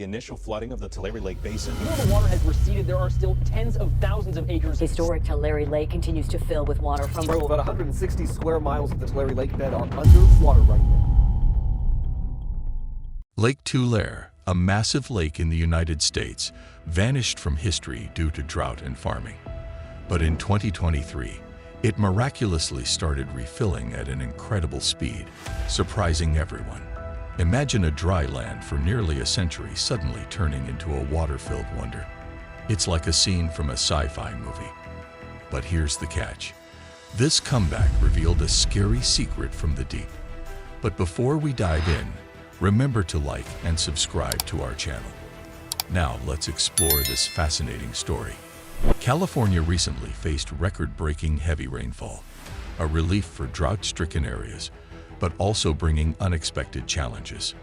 The initial flooding of the Tulare Lake Basin. Even though the water has receded, there are still tens of thousands of acres. Historic Tulare Lake continues to fill with water from... Well, about 160 square miles of the Tulare Lake bed are under water right now. Lake Tulare, a massive lake in the United States, vanished from history due to drought and farming. But in 2023, it miraculously started refilling at an incredible speed, surprising everyone. Imagine a dry land for nearly a century suddenly turning into a water-filled wonder. It's like a scene from a sci-fi movie. But here's the catch. This comeback revealed a scary secret from the deep. But before we dive in, remember to like and subscribe to our channel. Now let's explore this fascinating story. California recently faced record-breaking heavy rainfall, a relief for drought-stricken areas, but also bringing unexpected challenges.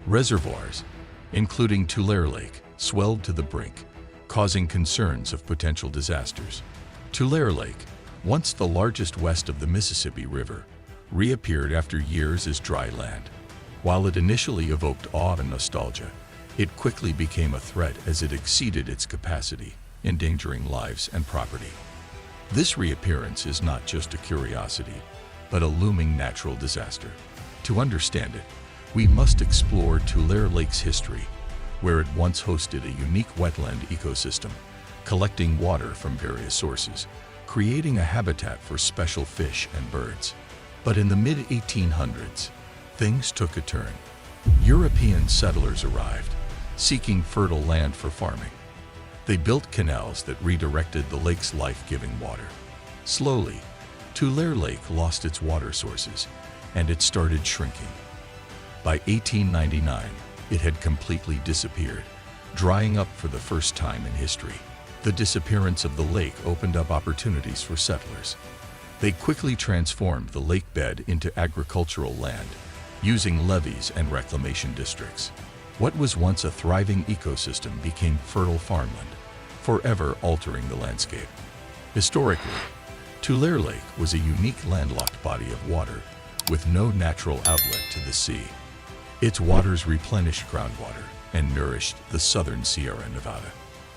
Reservoirs, including Tulare Lake, swelled to the brink, causing concerns of potential disasters. Tulare Lake, once the largest west of the Mississippi River, reappeared after years as dry land. While it initially evoked awe and nostalgia, it quickly became a threat as it exceeded its capacity, endangering lives and property. This reappearance is not just a curiosity, but a looming natural disaster. To understand it, we must explore Tulare Lake's history, where it once hosted a unique wetland ecosystem, collecting water from various sources, creating a habitat for special fish and birds. But in the mid-1800s, things took a turn. European settlers arrived, seeking fertile land for farming. They built canals that redirected the lake's life-giving water. Slowly, Tulare Lake lost its water sources, and it started shrinking. By 1899, it had completely disappeared, drying up for the first time in history. The disappearance of the lake opened up opportunities for settlers. They quickly transformed the lake bed into agricultural land, using levees and reclamation districts. What was once a thriving ecosystem became fertile farmland, forever altering the landscape. Historically, Tulare Lake was a unique landlocked body of water with no natural outlet to the sea. Its waters replenished groundwater and nourished the southern Sierra Nevada.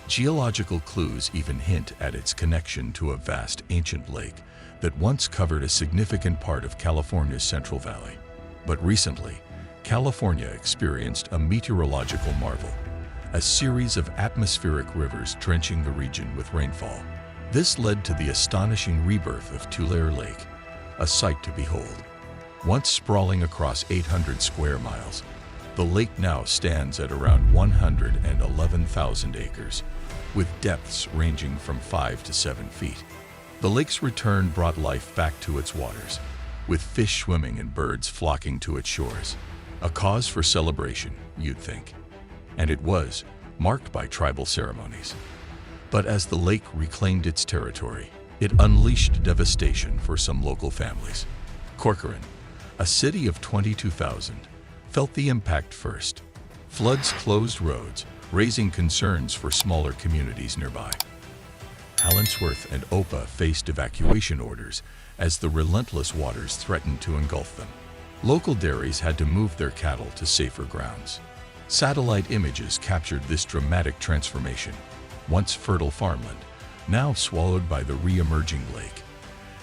Geological clues even hint at its connection to a vast ancient lake that once covered a significant part of California's Central Valley. But recently, California experienced a meteorological marvel, a series of atmospheric rivers drenching the region with rainfall. This led to the astonishing rebirth of Tulare Lake, a sight to behold. Once sprawling across 800 square miles, the lake now stands at around 111,000 acres, with depths ranging from 5 to 7 feet. The lake's return brought life back to its waters, with fish swimming and birds flocking to its shores. A cause for celebration, you'd think. And it was, marked by tribal ceremonies. But as the lake reclaimed its territory, it unleashed devastation for some local families. Corcoran, a city of 22,000, felt the impact first. Floods closed roads, raising concerns for smaller communities nearby. Allensworth and 𝗏𝗏 faced evacuation orders as the relentless waters threatened to engulf them. Local dairies had to move their cattle to safer grounds. Satellite images captured this dramatic transformation. Once fertile farmland, now swallowed by the re-emerging lake.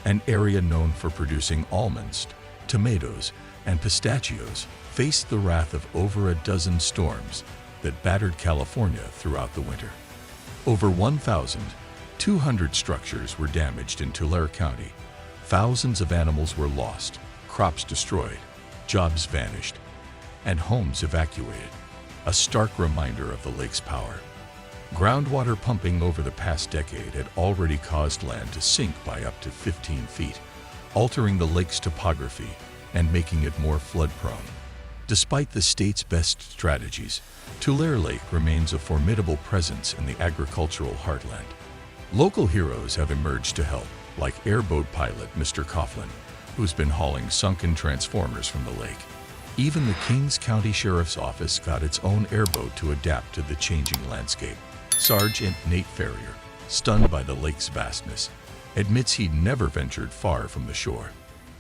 An area known for producing almonds, tomatoes, and pistachios faced the wrath of over a dozen storms that battered California throughout the winter. Over 1,200 structures were damaged in Tulare County. Thousands of animals were lost, crops destroyed, jobs vanished, and homes evacuated. A stark reminder of the lake's power. Groundwater pumping over the past decade had already caused land to sink by up to 15 feet, altering the lake's topography and making it more flood-prone. Despite the state's best strategies, Tulare Lake remains a formidable presence in the agricultural heartland. Local heroes have emerged to help, like airboat pilot 𝗪𝗏, who's been hauling sunken transformers from the lake. Even the Kings County Sheriff's Office got its own airboat to adapt to the changing landscape. Sergeant Nate Ferrier, stunned by the lake's vastness, admits he'd never ventured far from the shore.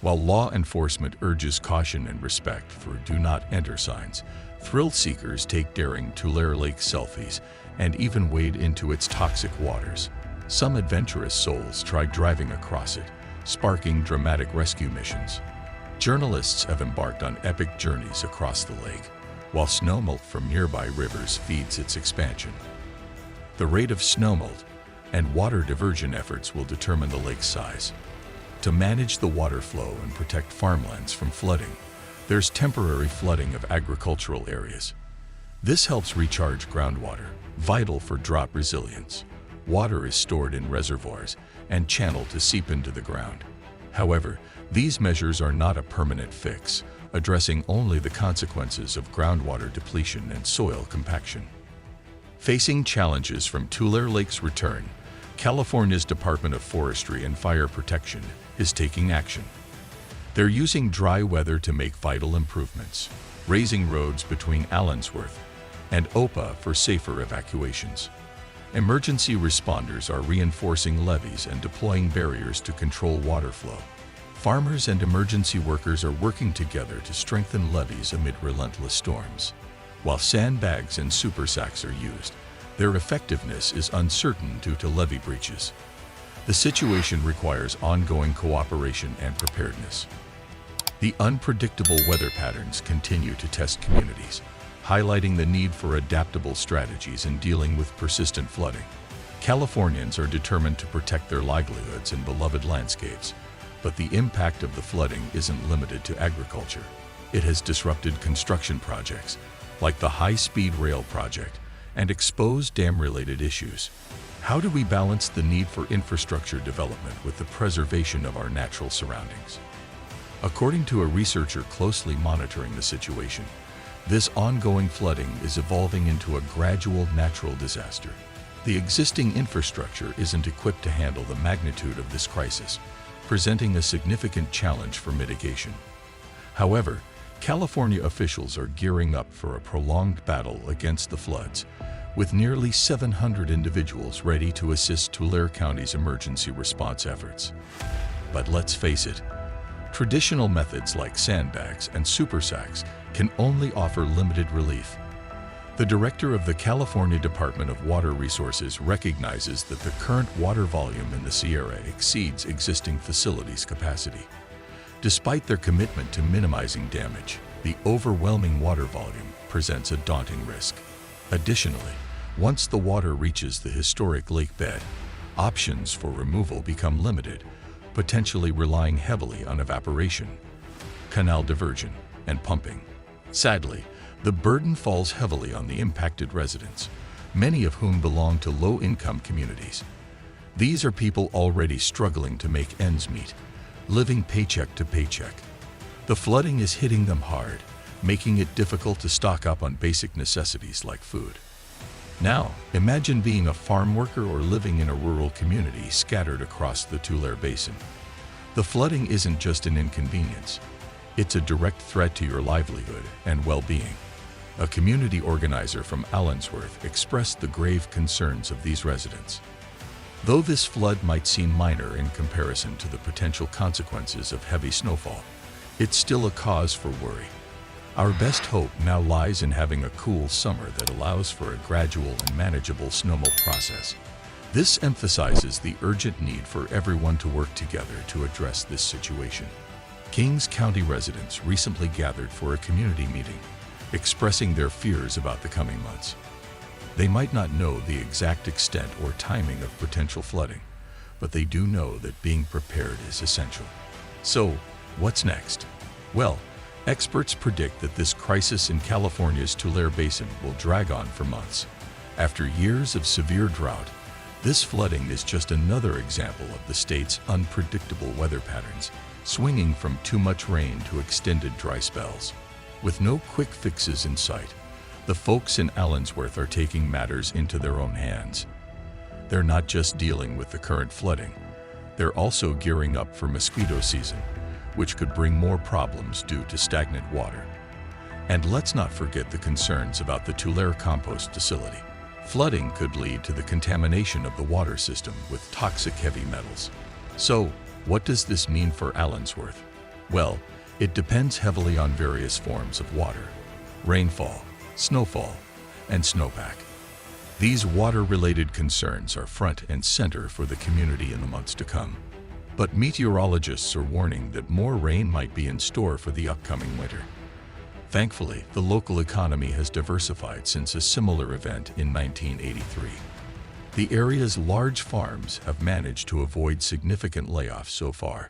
While law enforcement urges caution and respect for do not enter signs, Thrill seekers take daring Tulare Lake selfies and even wade into its toxic waters. Some adventurous souls try driving across it, sparking dramatic rescue missions. Journalists have embarked on epic journeys across the lake, while snowmelt from nearby rivers feeds its expansion. The rate of snowmelt and water diversion efforts will determine the lake's size. To manage the water flow and protect farmlands from flooding, there's temporary flooding of agricultural areas. This helps recharge groundwater, vital for drought resilience. Water is stored in reservoirs and channeled to seep into the ground. However, these measures are not a permanent fix, addressing only the consequences of groundwater depletion and soil compaction. Facing challenges from Tulare Lake's return, California's Department of Forestry and Fire Protection is taking action. They're using dry weather to make vital improvements, raising roads between Allensworth and 𝗙𝗏𝗄 for safer evacuations. Emergency responders are reinforcing levees and deploying barriers to control water flow. Farmers and emergency workers are working together to strengthen levees amid relentless storms. While sandbags and super sacks are used, their effectiveness is uncertain due to levee breaches. The situation requires ongoing cooperation and preparedness. The unpredictable weather patterns continue to test communities, highlighting the need for adaptable strategies in dealing with persistent flooding. Californians are determined to protect their livelihoods and beloved landscapes, but the impact of the flooding isn't limited to agriculture. It has disrupted construction projects, like the high-speed rail project, and exposed dam-related issues. How do we balance the need for infrastructure development with the preservation of our natural surroundings? According to a researcher closely monitoring the situation, this ongoing flooding is evolving into a gradual natural disaster. The existing infrastructure isn't equipped to handle the magnitude of this crisis, presenting a significant challenge for mitigation. However, California officials are gearing up for a prolonged battle against the floods, with nearly 700 individuals ready to assist Tulare County's emergency response efforts. But let's face it, traditional methods like sandbags and super sacks can only offer limited relief. The director of the California Department of Water Resources recognizes that the current water volume in the Sierra exceeds existing facilities' capacity. Despite their commitment to minimizing damage, the overwhelming water volume presents a daunting risk. Additionally, once the water reaches the historic lake bed, options for removal become limited, potentially relying heavily on evaporation, canal diversion, and pumping. Sadly, the burden falls heavily on the impacted residents, many of whom belong to low-income communities. These are people already struggling to make ends meet, living paycheck to paycheck. The flooding is hitting them hard, making it difficult to stock up on basic necessities like food. Now, imagine being a farm worker or living in a rural community scattered across the Tulare Basin. The flooding isn't just an inconvenience. It's a direct threat to your livelihood and well-being. A community organizer from Allensworth expressed the grave concerns of these residents. Though this flood might seem minor in comparison to the potential consequences of heavy snowfall, it's still a cause for worry. Our best hope now lies in having a cool summer that allows for a gradual and manageable snowmelt process. This emphasizes the urgent need for everyone to work together to address this situation. Kings County residents recently gathered for a community meeting, expressing their fears about the coming months. They might not know the exact extent or timing of potential flooding, but they do know that being prepared is essential. So, what's next? Well, experts predict that this crisis in California's Tulare Basin will drag on for months. After years of severe drought, this flooding is just another example of the state's unpredictable weather patterns, swinging from too much rain to extended dry spells. With no quick fixes in sight, the folks in Allensworth are taking matters into their own hands. They're not just dealing with the current flooding, they're also gearing up for mosquito season, which could bring more problems due to stagnant water. And let's not forget the concerns about the Tulare compost facility. Flooding could lead to the contamination of the water system with toxic heavy metals. So, what does this mean for Allensworth? Well, it depends heavily on various forms of water: rainfall, snowfall, and snowpack. These water-related concerns are front and center for the community in the months to come. But meteorologists are warning that more rain might be in store for the upcoming winter. Thankfully, the local economy has diversified since a similar event in 1983. The area's large farms have managed to avoid significant layoffs so far.